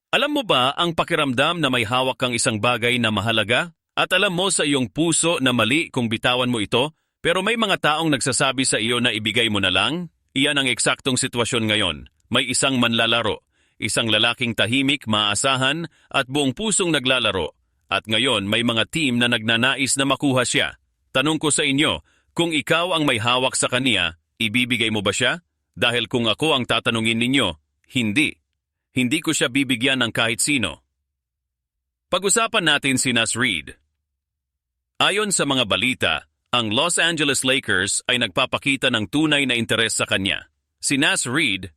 Alam mo ba ang pakiramdam na may hawak kang isang bagay na mahalaga? At alam mo sa iyong puso na mali kung bitawan mo ito, pero may mga taong nagsasabi sa iyo na ibigay mo na lang? Iyan ang eksaktong sitwasyon ngayon. May isang manlalaro, isang lalaking tahimik, maasahan at buong pusong naglalaro. At ngayon may mga team na nagnanais na makuha siya. Tanong ko sa inyo, kung ikaw ang may hawak sa kanya, ibibigay mo ba siya? Dahil kung ako ang tatanungin ninyo, hindi. Hindi ko siya bibigyan ng kahit sino. Pag-usapan natin si Naz Reid. Ayon sa mga balita, ang Los Angeles Lakers ay nagpapakita ng tunay na interes sa kanya. Si Naz Reid,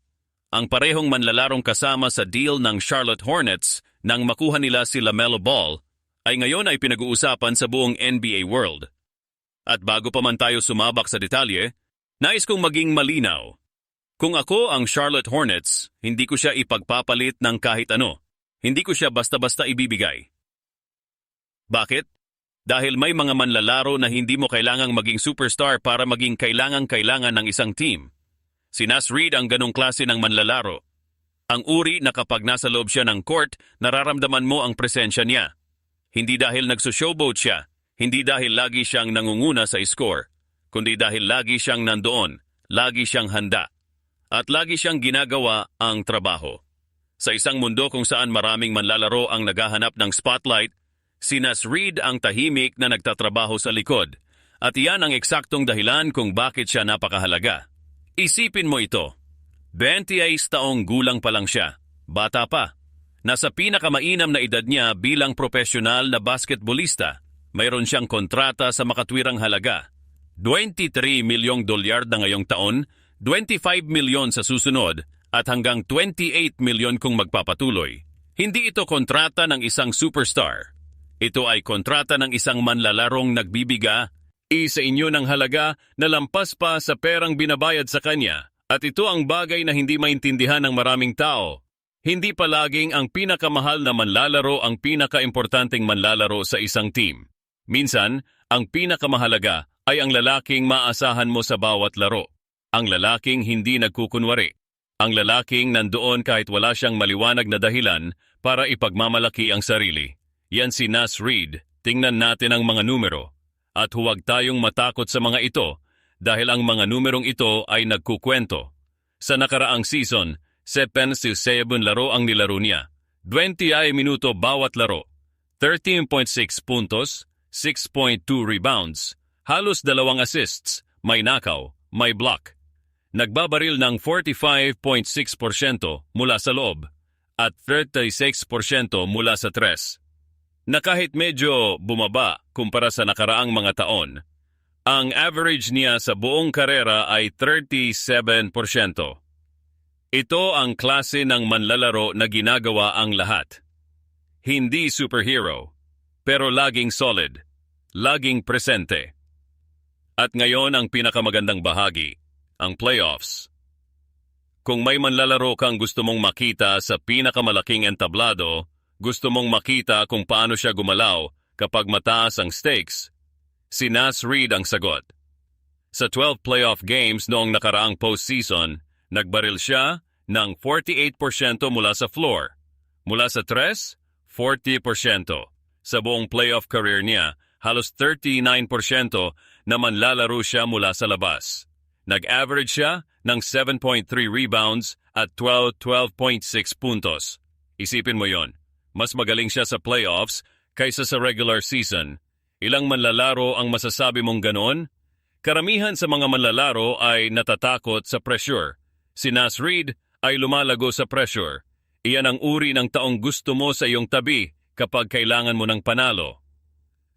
ang parehong manlalarong kasama sa deal ng Charlotte Hornets nang makuha nila si LaMelo Ball, ay ngayon ay pinag-uusapan sa buong NBA world. At bago pa man tayo sumabak sa detalye, nais kong maging malinaw. Kung ako ang Charlotte Hornets, hindi ko siya ipagpapalit ng kahit ano. Hindi ko siya basta-basta ibibigay. Bakit? Dahil may mga manlalaro na hindi mo kailangang maging superstar para maging kailangan ng isang team. Si Naz Reid ang ganong klase ng manlalaro. Ang uri na kapag nasa loob siya ng court, nararamdaman mo ang presensya niya. Hindi dahil nagsushowboat siya, hindi dahil lagi siyang nangunguna sa score, kundi dahil lagi siyang nandoon, lagi siyang handa. At lagi siyang ginagawa ang trabaho. Sa isang mundo kung saan maraming manlalaro ang naghahanap ng spotlight, si Naz Reid ang tahimik na nagtatrabaho sa likod. At iyan ang eksaktong dahilan kung bakit siya napakahalaga. Isipin mo ito. 26 taong gulang pa lang siya. Bata pa. Nasa pinakamainam na edad niya bilang profesional na basketballista. Mayroon siyang kontrata sa makatwirang halaga. $23 milyong na ngayong taon, 25 milyon sa susunod at hanggang 28 milyon kung magpapatuloy. Hindi ito kontrata ng isang superstar. Ito ay kontrata ng isang manlalarong nagbibiga, isa inyo ng halaga na lampas pa sa perang binabayad sa kanya. At ito ang bagay na hindi maintindihan ng maraming tao. Hindi palaging ang pinakamahal na manlalaro ang pinakaimportanteng manlalaro sa isang team. Minsan, ang pinakamahalaga ay ang lalaking maasahan mo sa bawat laro. Ang lalaking hindi nagkukunwari. Ang lalaking nandoon kahit wala siyang maliwanag na dahilan para ipagmamalaki ang sarili. Yan si Naz Reid. Tingnan natin ang mga numero. At huwag tayong matakot sa mga ito dahil ang mga numerong ito ay nagkukwento. Sa nakaraang season, 7-7 laro ang nilaro niya. 20 ay minuto bawat laro. 13.6 puntos, 6.2 rebounds, halos 2 assists, may knockout, may block. Nagbabaril ng 45.6% mula sa loob at 36% mula sa tres. Na kahit medyo bumaba kumpara sa nakaraang mga taon, ang average niya sa buong karera ay 37%. Ito ang klase ng manlalaro na ginagawa ang lahat. Hindi superhero, pero laging solid, laging presente. At ngayon ang pinakamagandang bahagi, ang playoffs. Kung may manlalaro kang gusto mong makita sa pinakamalaking entablado, gusto mong makita kung paano siya gumalaw kapag mataas ang stakes, si Naz Reid ang sagot. Sa 12 playoff games noong nakaraang postseason, nagbaril siya ng 48% mula sa floor. Mula sa tres, 40%. Sa buong playoff career niya, halos 39% na manlalaro siya mula sa labas. Nag-average siya ng 7.3 rebounds at 12.6 puntos. Isipin mo yon, mas magaling siya sa playoffs kaysa sa regular season. Ilang manlalaro ang masasabi mong ganon? Karamihan sa mga manlalaro ay natatakot sa pressure. Si Naz Reid ay lumalago sa pressure. Iyan ang uri ng taong gusto mo sa iyong tabi kapag kailangan mo ng panalo.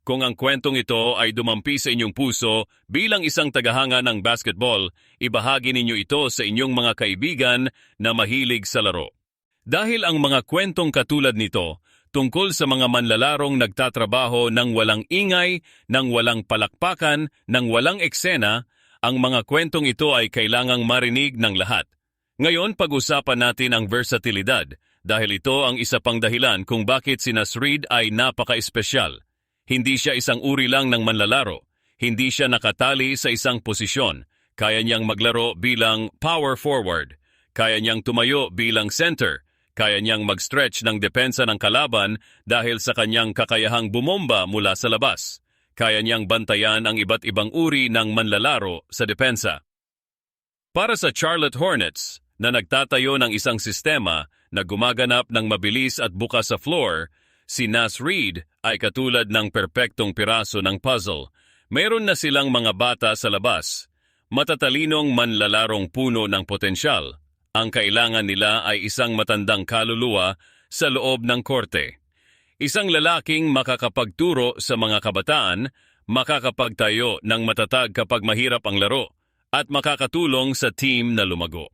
Kung ang kwentong ito ay dumampi sa inyong puso bilang isang tagahanga ng basketball, ibahagi ninyo ito sa inyong mga kaibigan na mahilig sa laro. Dahil ang mga kwentong katulad nito, tungkol sa mga manlalarong nagtatrabaho ng walang ingay, ng walang palakpakan, ng walang eksena, ang mga kwentong ito ay kailangang marinig ng lahat. Ngayon, pag-usapan natin ang versatilidad, dahil ito ang isa pang dahilan kung bakit si Naz Reid ay napaka-espesyal. Hindi siya isang uri lang ng manlalaro. Hindi siya nakatali sa isang posisyon. Kaya niyang maglaro bilang power forward. Kaya niyang tumayo bilang center. Kaya niyang mag-stretch ng depensa ng kalaban dahil sa kanyang kakayahang bumomba mula sa labas. Kaya niyang bantayan ang iba't ibang uri ng manlalaro sa depensa. Para sa Charlotte Hornets, na nagtatayo ng isang sistema na gumaganap ng mabilis at bukas sa floor, si Naz Reid ay katulad ng perpektong piraso ng puzzle. Mayroon na silang mga bata sa labas, matatalinong manlalarong puno ng potensyal. Ang kailangan nila ay isang matandang kaluluwa sa loob ng korte. Isang lalaking makakapagturo sa mga kabataan, makakapagtayo ng matatag kapag mahirap ang laro, at makakatulong sa team na lumago.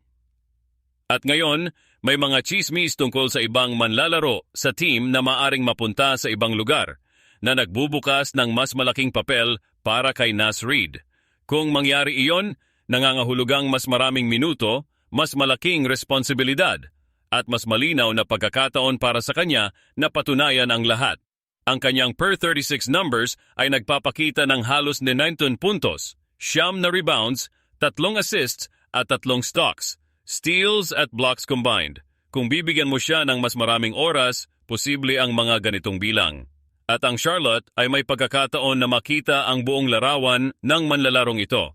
At ngayon, may mga chismis tungkol sa ibang manlalaro sa team na maaring mapunta sa ibang lugar na nagbubukas ng mas malaking papel para kay Naz Reid. Kung mangyari iyon, nangangahulugang mas maraming minuto, mas malaking responsibilidad, at mas malinaw na pagkakataon para sa kanya na patunayan ang lahat. Ang kanyang per 36 numbers ay nagpapakita ng halos 19 puntos, 9 na rebounds, 3 assists at 3 stocks, steals at blocks combined. Kung bibigyan mo siya ng mas maraming oras, posible ang mga ganitong bilang. At ang Charlotte ay may pagkakataon na makita ang buong larawan ng manlalarong ito.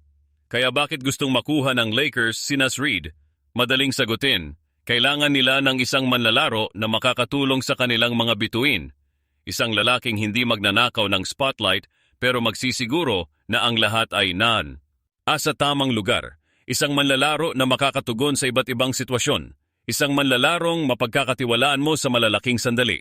Kaya bakit gustong makuha ng Lakers si Naz Reid? Madaling sagutin, kailangan nila ng isang manlalaro na makakatulong sa kanilang mga bituin. Isang lalaking hindi magnanakaw ng spotlight pero magsisiguro na ang lahat ay sa tamang lugar. Isang manlalaro na makakatugon sa iba't ibang sitwasyon. Isang manlalarong mapagkakatiwalaan mo sa malalaking sandali.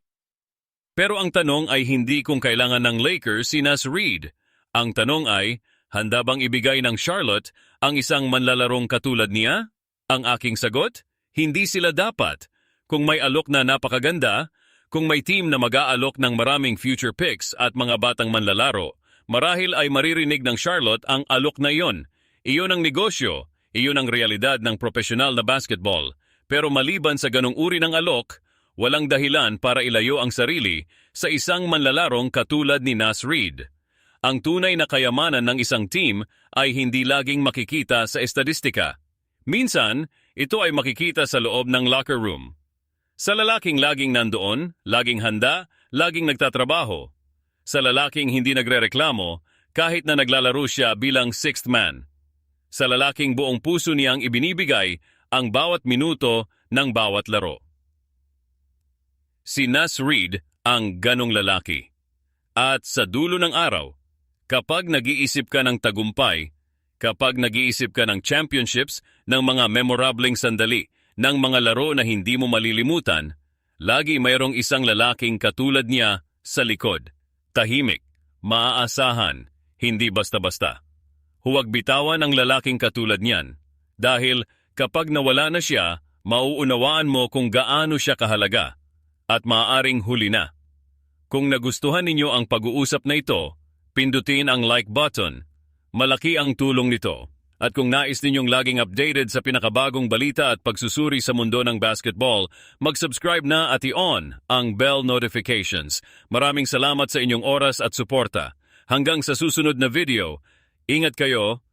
Pero ang tanong ay hindi kung kailangan ng Lakers si Naz Reid. Ang tanong ay, handa bang ibigay ng Charlotte ang isang manlalarong katulad niya? Ang aking sagot, hindi sila dapat. Kung may alok na napakaganda, kung may team na mag-aalok ng maraming future picks at mga batang manlalaro, marahil ay maririnig ng Charlotte ang alok na iyon. Iyon ang negosyo, iyon ang realidad ng profesional na basketball. Pero maliban sa ganong uri ng alok, walang dahilan para ilayo ang sarili sa isang manlalarong katulad ni Naz Reid. Ang tunay na kayamanan ng isang team ay hindi laging makikita sa estadistika. Minsan, ito ay makikita sa loob ng locker room. Sa lalaking laging nandoon, laging handa, laging nagtatrabaho. Sa lalaking hindi nagrereklamo kahit na naglalaro siya bilang sixth man. Sa lalaking buong puso niyang ibinibigay ang bawat minuto ng bawat laro. Si Naz Reid ang ganong lalaki. At sa dulo ng araw, kapag nag-iisip ka ng tagumpay, kapag nag-iisip ka ng championships, ng mga memorableng sandali, ng mga laro na hindi mo malilimutan, lagi mayroong isang lalaking katulad niya sa likod. Tahimik, maaasahan, hindi basta-basta. Huwag bitawan ang lalaking katulad niyan. Dahil kapag nawala na siya, mauunawaan mo kung gaano siya kahalaga at maaaring huli na. Kung nagustuhan ninyo ang pag-uusap na ito, pindutin ang like button. Malaki ang tulong nito. At kung nais ninyong laging updated sa pinakabagong balita at pagsusuri sa mundo ng basketball, mag-subscribe na at i-on ang bell notifications. Maraming salamat sa inyong oras at suporta. Hanggang sa susunod na video, ingat kayo